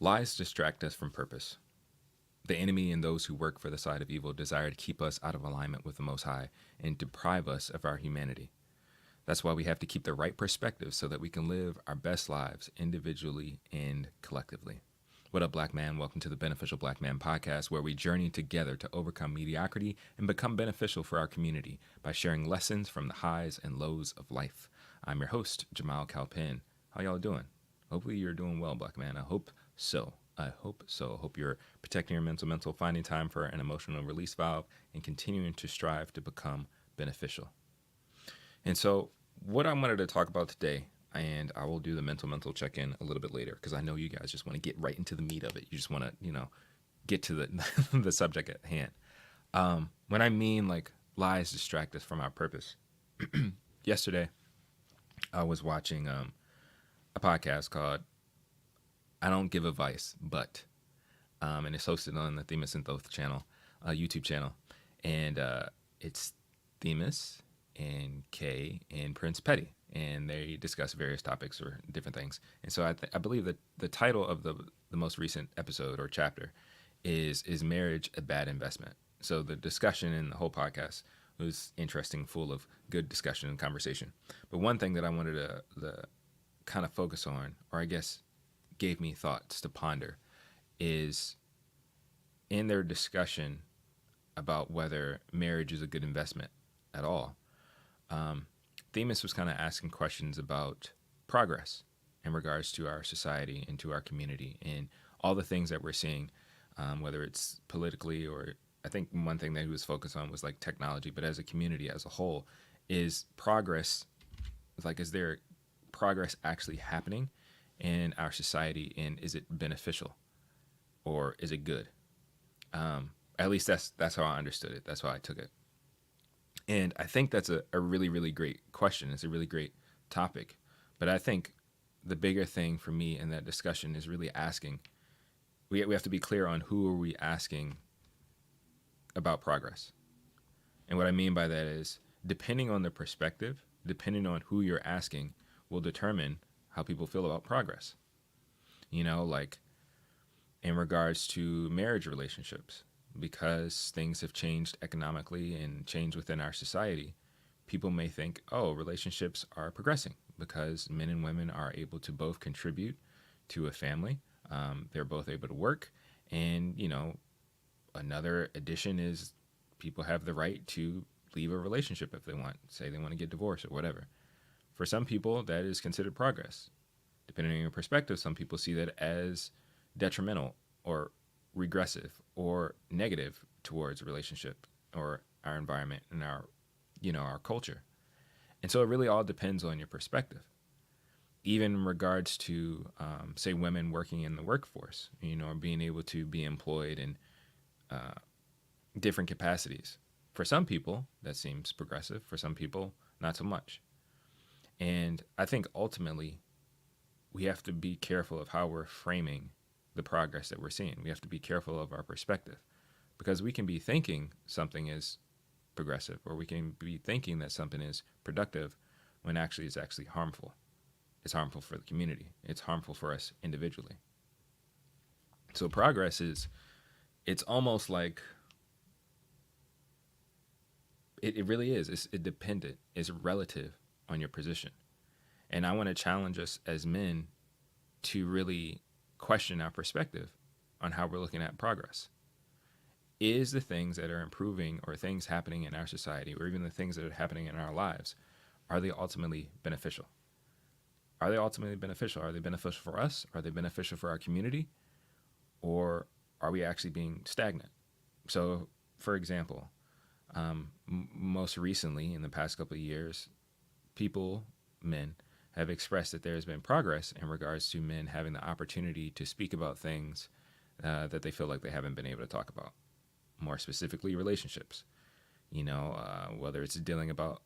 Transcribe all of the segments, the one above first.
Lies distract us from purpose. The enemy and those who work for the side of evil desire to keep us out of alignment with the Most High and deprive us of our humanity. That's why we have to keep the right perspective so that we can live our best lives individually and collectively. What up, Black Man? Welcome to the Beneficial Black Man podcast, where we journey together to overcome mediocrity and become beneficial for our community by sharing lessons from the highs and lows of life. I'm your host, Jamal Calpin. How y'all doing? Hopefully you're doing well, Black Man. I hope so. I hope you're protecting your mental, finding time for an emotional release valve, and continuing to strive to become beneficial. And so what I wanted to talk about today, and I will do the mental check-in a little bit later because I know you guys just want to get right into the meat of it. You just want to, get to the the subject at hand. When I mean like lies distract us from our purpose. Yesterday, I was watching a podcast called I Don't Give Advice, but and it's hosted on the Themis and Thoth channel, YouTube channel, and it's Themis and Kay and Prince Petty, and they discuss various topics or different things. And so I believe that the title of the most recent episode or chapter is marriage a bad investment? So the discussion in the whole podcast was interesting, full of good discussion and conversation. But one thing that I wanted to kind of focus on, or I guess gave me thoughts to ponder, is in their discussion about whether marriage is a good investment at all. Themis was kind of asking questions about progress in regards to our society and to our community and all the things that we're seeing, whether it's politically or I think one thing that he was focused on was like technology, but as a community as a whole, is progress, like, is there progress actually happening in our society, and is it beneficial or is it good? At least that's how I understood it. That's how I took it. And I think that's a really, really great question. It's a really great topic. But I think the bigger thing for me in that discussion is really asking, we have to be clear on who are we asking about progress. And what I mean by that is, depending on the perspective, depending on who you're asking, will determine how people feel about progress. Like in regards to marriage relationships, because things have changed economically and changed within our society, people may think, oh, relationships are progressing because men and women are able to both contribute to a family. They're both able to work. And, another addition is people have the right to leave a relationship if they want, say they want to get divorced or whatever. For some people, that is considered progress. Depending on your perspective, some people see that as detrimental or regressive or negative towards a relationship or our environment and our culture. And so it really all depends on your perspective. Even in regards to, say, women working in the workforce, or being able to be employed in different capacities. For some people, that seems progressive. For some people, not so much. And I think ultimately, we have to be careful of how we're framing the progress that we're seeing. We have to be careful of our perspective, because we can be thinking something is progressive, or we can be thinking that something is productive when actually it's actually harmful. It's harmful for the community. It's harmful for us individually. So progress it's almost like, it really is. It's dependent. It's relative on your position. And I want to challenge us as men to really question our perspective on how we're looking at progress. Is the things that are improving or things happening in our society, or even the things that are happening in our lives, are they ultimately beneficial? Are they ultimately beneficial? Are they beneficial for us? Are they beneficial for our community? Or are we actually being stagnant? So, for example, most recently in the past couple of years, men, have expressed that there has been progress in regards to men having the opportunity to speak about things that they feel like they haven't been able to talk about. More specifically, relationships. Whether it's dealing about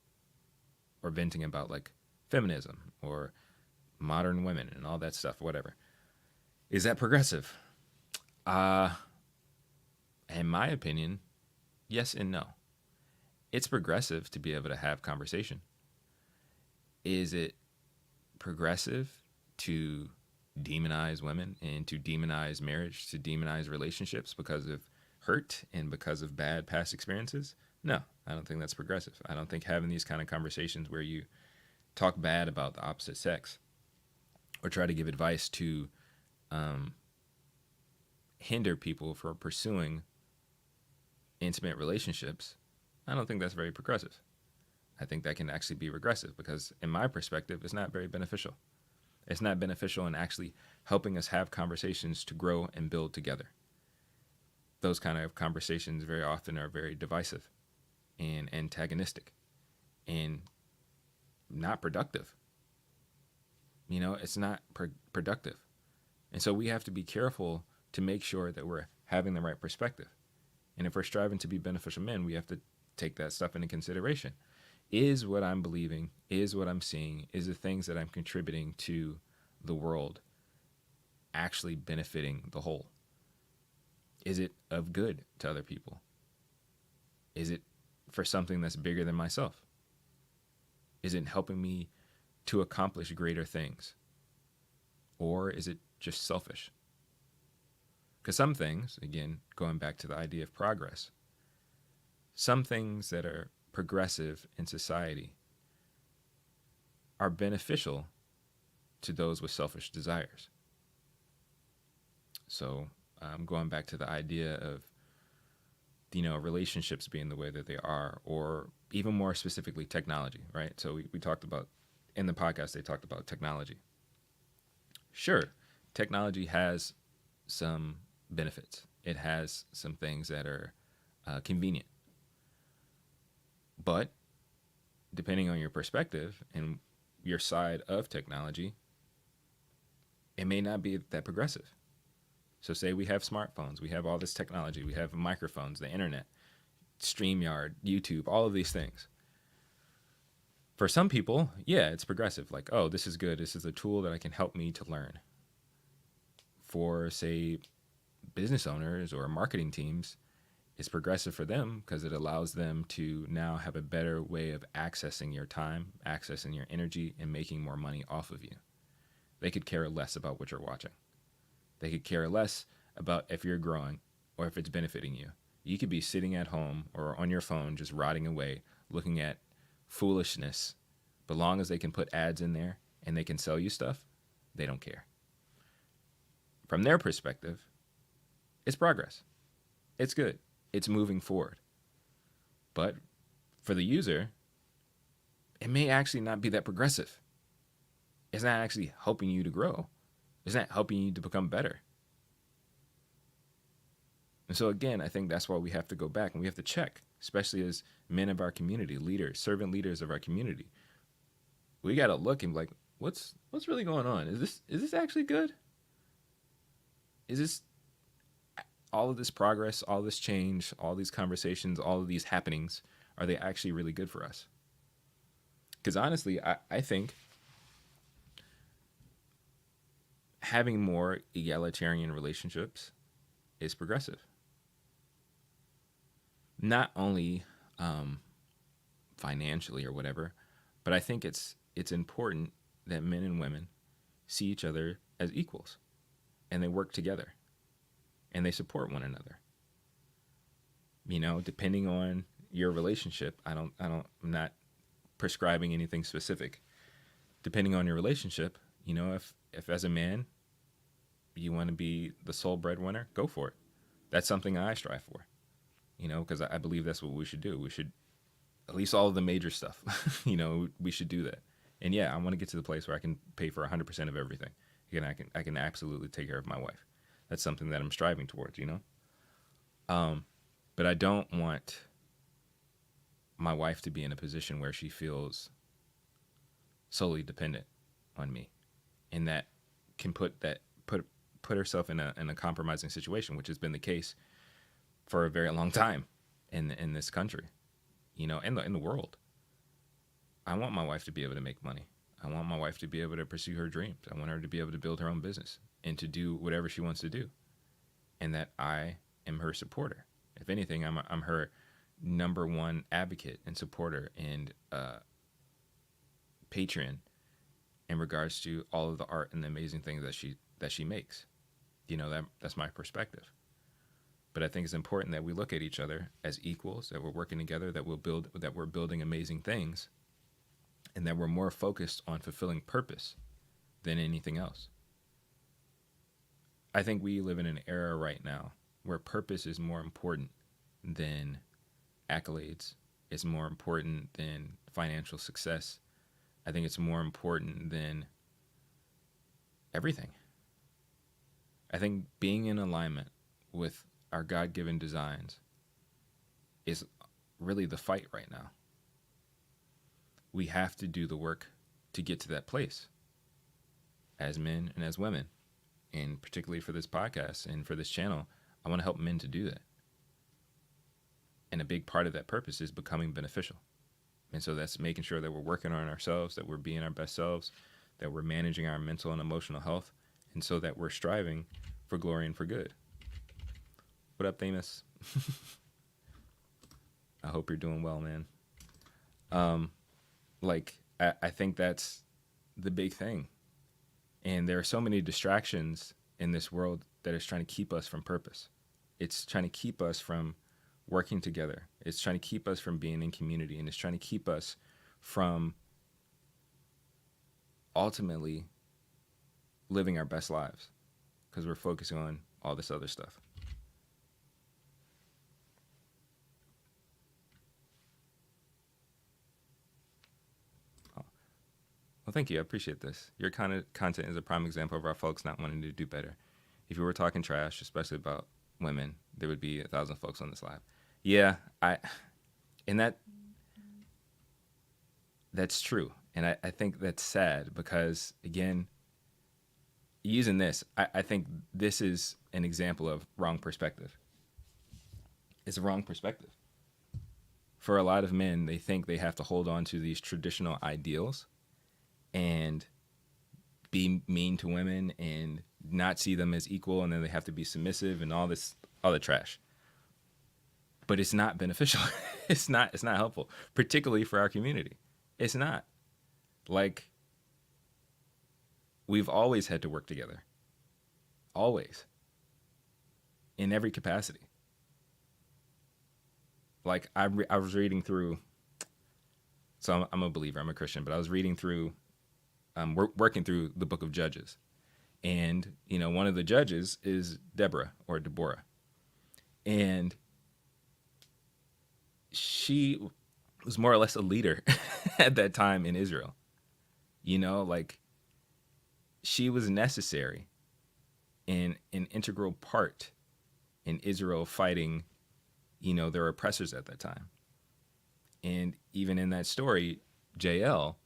or venting about like feminism or modern women and all that stuff, whatever. Is that progressive? In my opinion, yes and no. It's progressive to be able to have conversation. Is it progressive to demonize women and to demonize marriage, to demonize relationships because of hurt and because of bad past experiences. No, I don't think that's progressive. I don't think having these kind of conversations where you talk bad about the opposite sex or try to give advice to hinder people from pursuing intimate relationships, I don't think that's very progressive. I think that can actually be regressive because, in my perspective, it's not very beneficial. It's not beneficial in actually helping us have conversations to grow and build together. Those kind of conversations very often are very divisive and antagonistic and not productive. It's not productive. And so we have to be careful to make sure that we're having the right perspective. And if we're striving to be beneficial men, we have to take that stuff into consideration. Is what I'm believing, is what I'm seeing, is the things that I'm contributing to the world actually benefiting the whole? Is it of good to other people? Is it for something that's bigger than myself? Is it helping me to accomplish greater things? Or is it just selfish? Because some things, again, going back to the idea of progress, some things that are progressive in society are beneficial to those with selfish desires. So going back to the idea of relationships being the way that they are, or even more specifically technology, right? So we talked about, in the podcast, they talked about technology. Sure, technology has some benefits. It has some things that are convenient. But depending on your perspective and your side of technology, it may not be that progressive. So say we have smartphones, we have all this technology, we have microphones, the internet, StreamYard, YouTube, all of these things. For some people, yeah, it's progressive. Like, oh, this is good. This is a tool that can help me to learn. For, say, business owners or marketing teams, it's progressive for them because it allows them to now have a better way of accessing your time, accessing your energy, and making more money off of you. They could care less about what you're watching. They could care less about if you're growing or if it's benefiting you. You could be sitting at home or on your phone just rotting away, looking at foolishness. But long as they can put ads in there and they can sell you stuff, they don't care. From their perspective, it's progress. It's good. It's moving forward. But for the user, it may actually not be that progressive. It's not actually helping you to grow. It's not helping you to become better. And so again, I think that's why we have to go back and we have to check, especially as men of our community, leaders, servant leaders of our community. We got to look and be like, what's really going on? Is this actually good? Is this all of this progress, all this change, all these conversations, all of these happenings, are they actually really good for us? Because honestly, I think having more egalitarian relationships is progressive. Not only financially or whatever, but I think it's important that men and women see each other as equals and they work together and they support one another. Depending on your relationship, I'm not prescribing anything specific. Depending on your relationship, if as a man you want to be the sole breadwinner, go for it. That's something I strive for, because I believe that's what we should do. We should, at least all of the major stuff, we should do that. And yeah, I want to get to the place where I can pay for 100% of everything. Again, I can absolutely take care of my wife. That's something that I'm striving towards, But I don't want my wife to be in a position where she feels solely dependent on me, and that can put herself in a compromising situation, which has been the case for a very long time in this country, in the world. I want my wife to be able to make money. I want my wife to be able to pursue her dreams. I want her to be able to build her own business and to do whatever she wants to do, and that I am her supporter. If anything, I'm her number one advocate and supporter and patron in regards to all of the art and the amazing things that she makes. That's my perspective. But I think it's important that we look at each other as equals, that we're working together, that we're building amazing things, and that we're more focused on fulfilling purpose than anything else. I think we live in an era right now where purpose is more important than accolades. It's more important than financial success. I think it's more important than everything. I think being in alignment with our God-given designs is really the fight right now. We have to do the work to get to that place as men and as women. And particularly for this podcast and for this channel, I want to help men to do that. And a big part of that purpose is becoming beneficial. And so that's making sure that we're working on ourselves, that we're being our best selves, that we're managing our mental and emotional health, and so that we're striving for glory and for good. What up, Thamus? I hope you're doing well, man. I think that's the big thing. And there are so many distractions in this world that is trying to keep us from purpose. It's trying to keep us from working together. It's trying to keep us from being in community, and it's trying to keep us from ultimately living our best lives because we're focusing on all this other stuff. Well, thank you. I appreciate this. Your kind of content is a prime example of our folks not wanting to do better. If you were talking trash, especially about women, there would be 1,000 folks on this live. Yeah, that's true. And I think that's sad because, again, using this, I think this is an example of wrong perspective. It's a wrong perspective. For a lot of men, they think they have to hold on to these traditional ideals and be mean to women and not see them as equal, and then they have to be submissive and all this other trash. But it's not beneficial. It's not helpful, particularly for our community. It's not. Like, we've always had to work together. Always. In every capacity. Like, I was reading through, so I'm a believer, I'm a Christian, but I was reading through, working through the book of Judges. And, one of the judges is Deborah. And she was more or less a leader at that time in Israel. She was necessary and an integral part in Israel fighting, their oppressors at that time. And even in that story, Jael,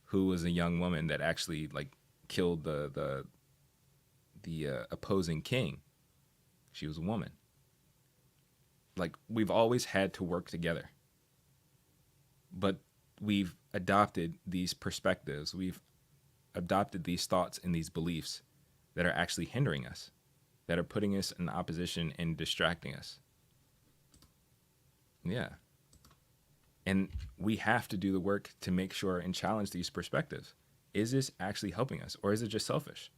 who was a young woman that actually killed the opposing king, she was a woman. We've always had to work together, but we've adopted these perspectives. We've adopted these thoughts and these beliefs that are actually hindering us, that are putting us in opposition and distracting us. Yeah. And we have to do the work to make sure and challenge these perspectives. Is this actually helping us, or is it just selfish?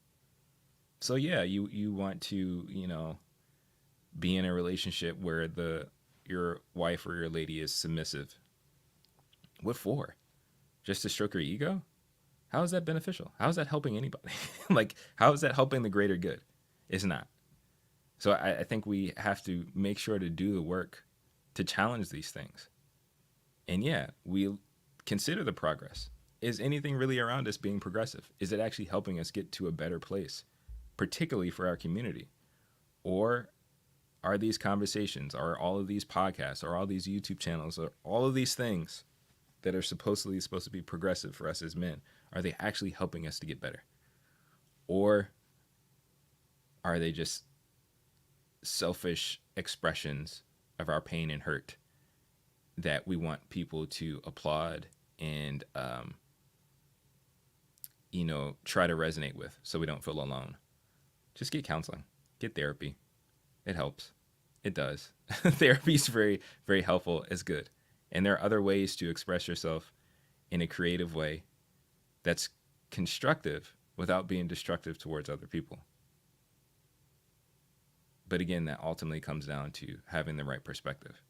So yeah, you want to, be in a relationship where your wife or your lady is submissive. What for? Just to stroke her ego? How is that beneficial? How is that helping anybody? How is that helping the greater good? It's not. So I think we have to make sure to do the work to challenge these things. And yeah, we consider the progress. Is anything really around us being progressive? Is it actually helping us get to a better place, particularly for our community? Or are these conversations, are all of these podcasts, are all these YouTube channels, are all of these things that are supposed to be progressive for us as men, are they actually helping us to get better? Or are they just selfish expressions of our pain and hurt that we want people to applaud and, try to resonate with so we don't feel alone? Just get counseling, get therapy. It helps. It does. Therapy is very, very helpful. It's good. And there are other ways to express yourself in a creative way that's constructive without being destructive towards other people. But again, that ultimately comes down to having the right perspective.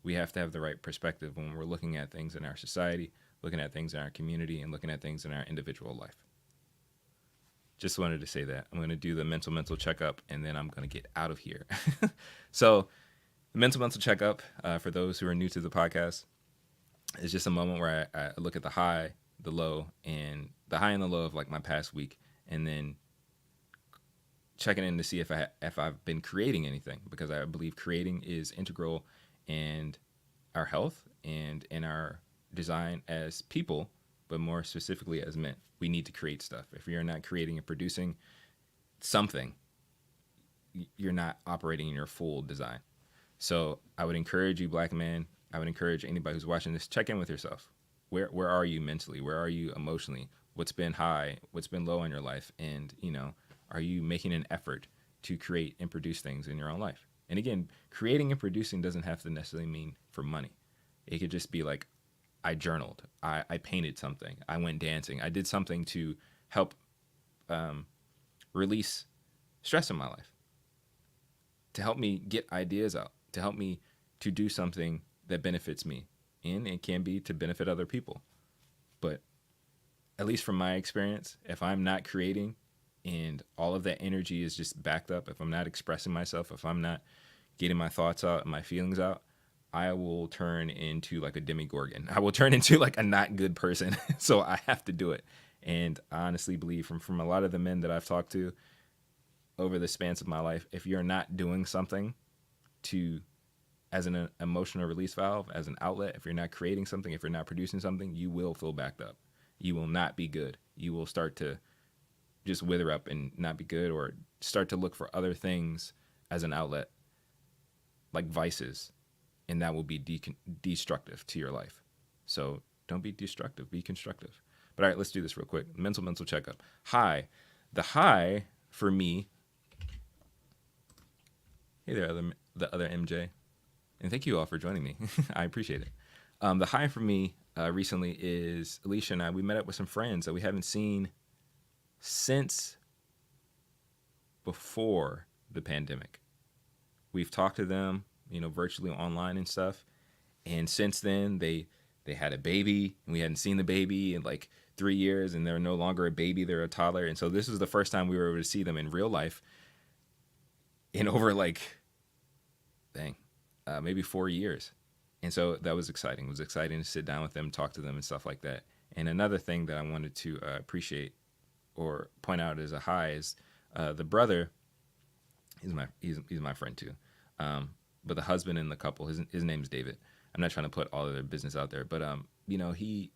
We have to have the right perspective when we're looking at things in our society, looking at things in our community, and looking at things in our individual life. Just wanted to say that. I'm going to do the mental checkup, and then I'm going to get out of here. So the mental checkup, for those who are new to the podcast, is just a moment where I look at the high, the low, and the high and the low of like my past week, and then checking in to see if I've been creating anything, because I believe creating is integral in our health and in our design as people, but more specifically as men. We need to create stuff. If you're not creating and producing something, you're not operating in your full design. So I would encourage you, black men, I would encourage anybody who's watching this, check in with yourself. Where are you mentally? Where are you emotionally? What's been high? What's been low in your life? And, are you making an effort to create and produce things in your own life? And again, creating and producing doesn't have to necessarily mean for money. It could just be like, I journaled, I painted something, I went dancing, I did something to help release stress in my life, to help me get ideas out, to help me to do something that benefits me. And it can be to benefit other people. But at least from my experience, if I'm not creating and all of that energy is just backed up, if I'm not expressing myself, if I'm not getting my thoughts out and my feelings out, I will turn into like a demigorgon. I will turn into like a not good person. So I have to do it. And I honestly believe from a lot of the men that I've talked to over the spans of my life, if you're not doing something as an emotional release valve, as an outlet, if you're not creating something, if you're not producing something, you will feel backed up. You will not be good. You will start to just wither up and not be good, or start to look for other things as an outlet, like vices, and that will be destructive to your life. So don't be destructive, be constructive. But all right, let's do this real quick. Mental checkup. High. The high for me, hey there, the other MJ, and thank you all for joining me. I appreciate it. The high for me recently is Alicia and I, we met up with some friends that we haven't seen since before the pandemic. We've talked to them, virtually online and stuff. And since then, they had a baby, and we hadn't seen the baby in like 3 years, and they're no longer a baby, they're a toddler. And so this is the first time we were able to see them in real life in over maybe 4 years. And so that was exciting. It was exciting to sit down with them, talk to them and stuff like that. And another thing that I wanted to appreciate or point out as a high is the brother. He's my friend too. But the husband in the couple, his name's David. I'm not trying to put all of their business out there, but he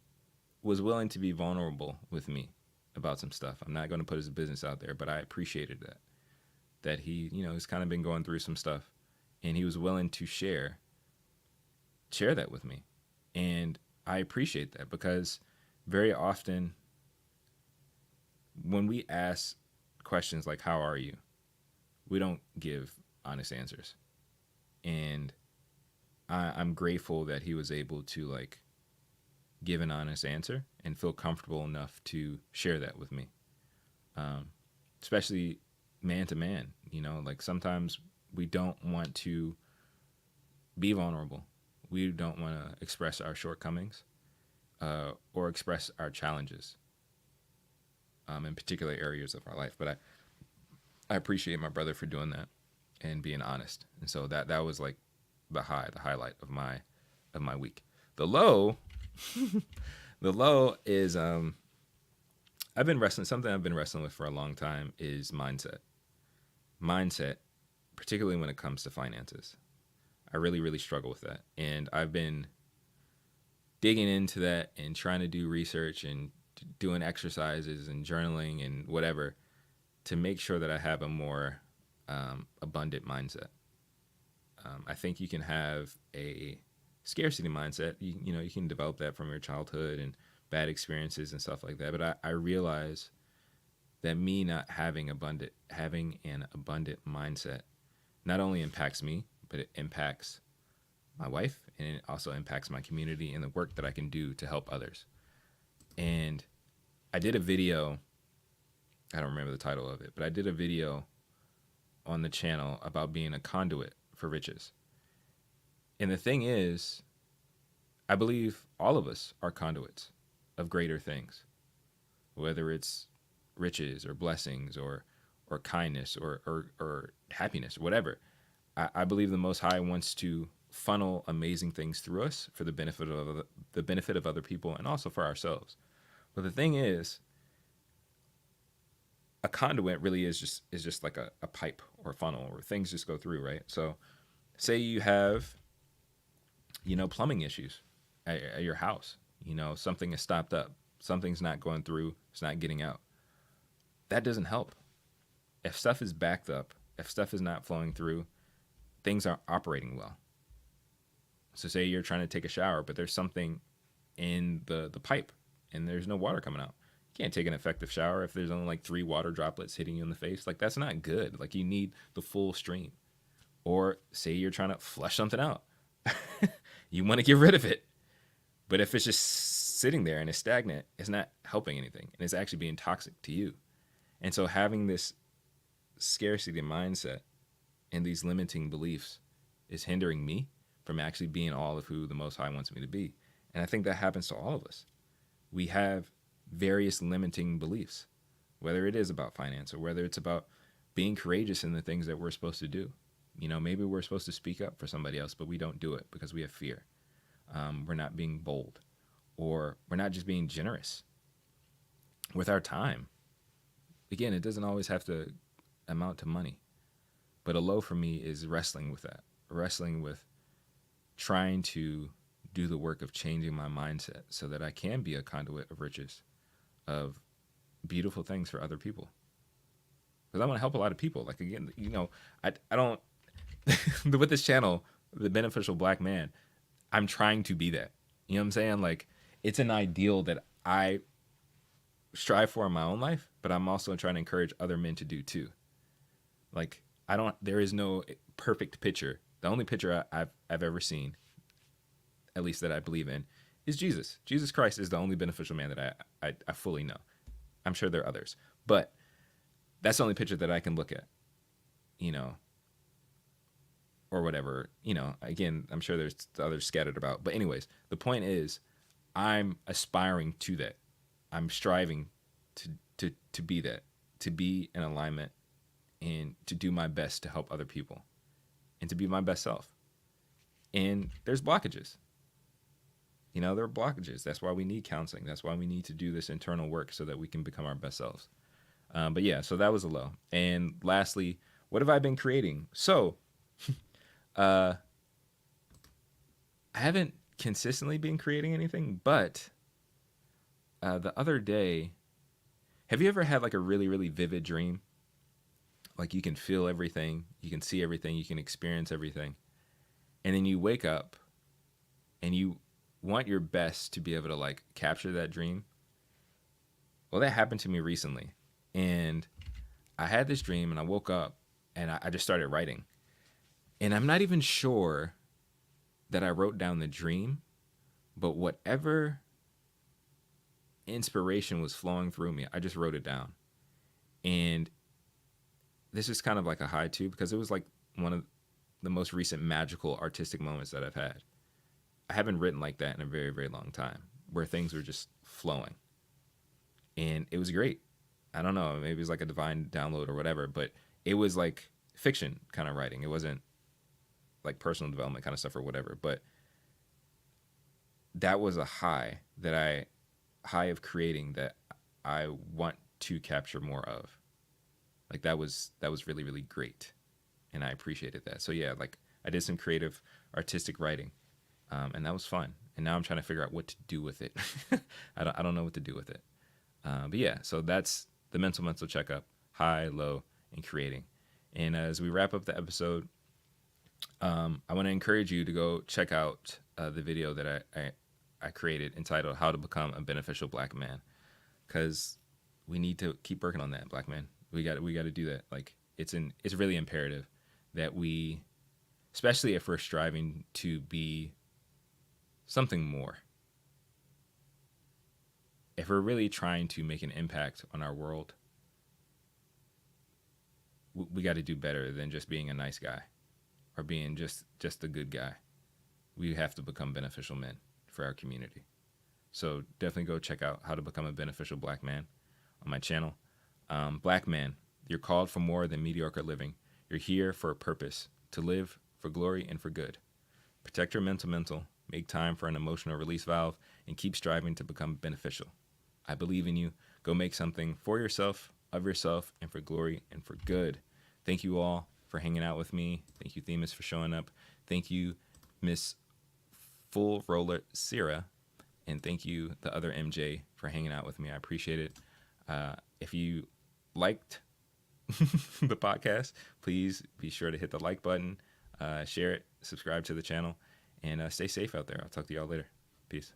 was willing to be vulnerable with me about some stuff. I'm not going to put his business out there, but I appreciated that he, he's kind of been going through some stuff, and he was willing to share that with me. And I appreciate that, because very often when we ask questions like, how are you? We don't give honest answers. And I'm grateful that he was able to give an honest answer and feel comfortable enough to share that with me. Especially man to man, sometimes we don't want to be vulnerable. We don't want to express our shortcomings or express our challenges in particular areas of our life. But I appreciate my brother for doing that and being honest. And so that was like the highlight of my week. The low, the low is something I've been wrestling with for a long time is mindset, particularly when it comes to finances. I really, really struggle with that. And I've been digging into that and trying to do research and doing exercises and journaling and whatever to make sure that I have a more abundant mindset. I think you can have a scarcity mindset. You can develop that from your childhood and bad experiences and stuff like that. But I realize that me not having an abundant mindset not only impacts me, but it impacts my wife, and it also impacts my community and the work that I can do to help others. And I did a video. I don't remember the title of it, but I did a video on the channel about being a conduit for riches. And the thing is, I believe all of us are conduits of greater things, whether it's riches or blessings or kindness or happiness, whatever. I believe the Most High wants to funnel amazing things through us for the benefit of other people and also for ourselves. But the thing is, a conduit really is just like a pipe or a funnel where things just go through, right? So say you have, plumbing issues at your house. Something is stopped up. Something's not going through. It's not getting out. That doesn't help. If stuff is backed up, if stuff is not flowing through, things aren't operating well. So say you're trying to take a shower, but there's something in the pipe and there's no water coming out. You can't take an effective shower if there's only like 3 water droplets hitting you in the face. Like, that's not good. Like, you need the full stream. Or say you're trying to flush something out. You want to get rid of it. But if it's just sitting there and it's stagnant, it's not helping anything. And it's actually being toxic to you. And so having this scarcity mindset and these limiting beliefs is hindering me from actually being all of who the Most High wants me to be. And I think that happens to all of us. We have various limiting beliefs, whether it is about finance or whether it's about being courageous in the things that we're supposed to do. Maybe we're supposed to speak up for somebody else, but we don't do it because we have fear. We're not being bold, or we're not just being generous with our time. Again, it doesn't always have to amount to money, but a low for me is wrestling with that, wrestling with trying to do the work of changing my mindset so that I can be a conduit of riches, of beautiful things for other people. Because I want to help a lot of people. Like, again, I don't, with this channel, The Beneficial Black Man, I'm trying to be that. You know what I'm saying? Like, it's an ideal that I strive for in my own life, but I'm also trying to encourage other men to do too. Like, there is no perfect picture. The only picture I've ever seen, at least that I believe in, is Jesus. Jesus Christ is the only beneficial man that I fully know. I'm sure there are others, but that's the only picture that I can look at, or whatever, again, I'm sure there's others scattered about, but anyways, the point is, I'm aspiring to that. I'm striving to be that, to be in alignment and to do my best to help other people and to be my best self. And there's blockages. There are blockages. That's why we need counseling. That's why we need to do this internal work so that we can become our best selves. But yeah, so that was a low. And lastly, what have I been creating? So, I haven't consistently been creating anything, but the other day, have you ever had like a really, really vivid dream? Like, you can feel everything, you can see everything, you can experience everything. And then you wake up and you want your best to be able to like capture that dream. Well, that happened to me recently. And I had this dream and I woke up and I just started writing. And I'm not even sure that I wrote down the dream, but whatever inspiration was flowing through me, I just wrote it down. And this is kind of like a high too, because it was like one of the most recent magical artistic moments that I've had. I haven't written like that in a very, very long time, where things were just flowing. And it was great. I don't know, maybe it was like a divine download or whatever, but it was like fiction kind of writing. It wasn't like personal development kind of stuff or whatever, but that was a high of creating that I want to capture more of. Like, that was really, really great. And I appreciated that. So yeah, like, I did some creative artistic writing, and that was fun. And now I'm trying to figure out what to do with it. I don't know what to do with it. But yeah, so that's the mental checkup: high, low, and creating. And as we wrap up the episode, I want to encourage you to go check out the video that I created entitled "How to Become a Beneficial Black Man," because we need to keep working on that, black man. We got to do that. Like, it's really imperative that we, especially if we're striving to be something more, if we're really trying to make an impact on our world, we got to do better than just being a nice guy or being just a good guy. We have to become beneficial men for our community. So definitely go check out How to Become a Beneficial Black Man on my channel. Black man, you're called for more than mediocre living. You're here for a purpose, to live for glory and for good. Protect your mental, make time for an emotional release valve, and keep striving to become beneficial. I believe in you. Go make something for yourself, of yourself, and for glory and for good. Thank you all for hanging out with me. Thank you, Themis, for showing up. Thank you, Miss Full Roller Sierra. And thank you, the other MJ, for hanging out with me. I appreciate it. If you liked the podcast, please be sure to hit the like button, share it, subscribe to the channel, and stay safe out there. I'll talk to y'all later. Peace.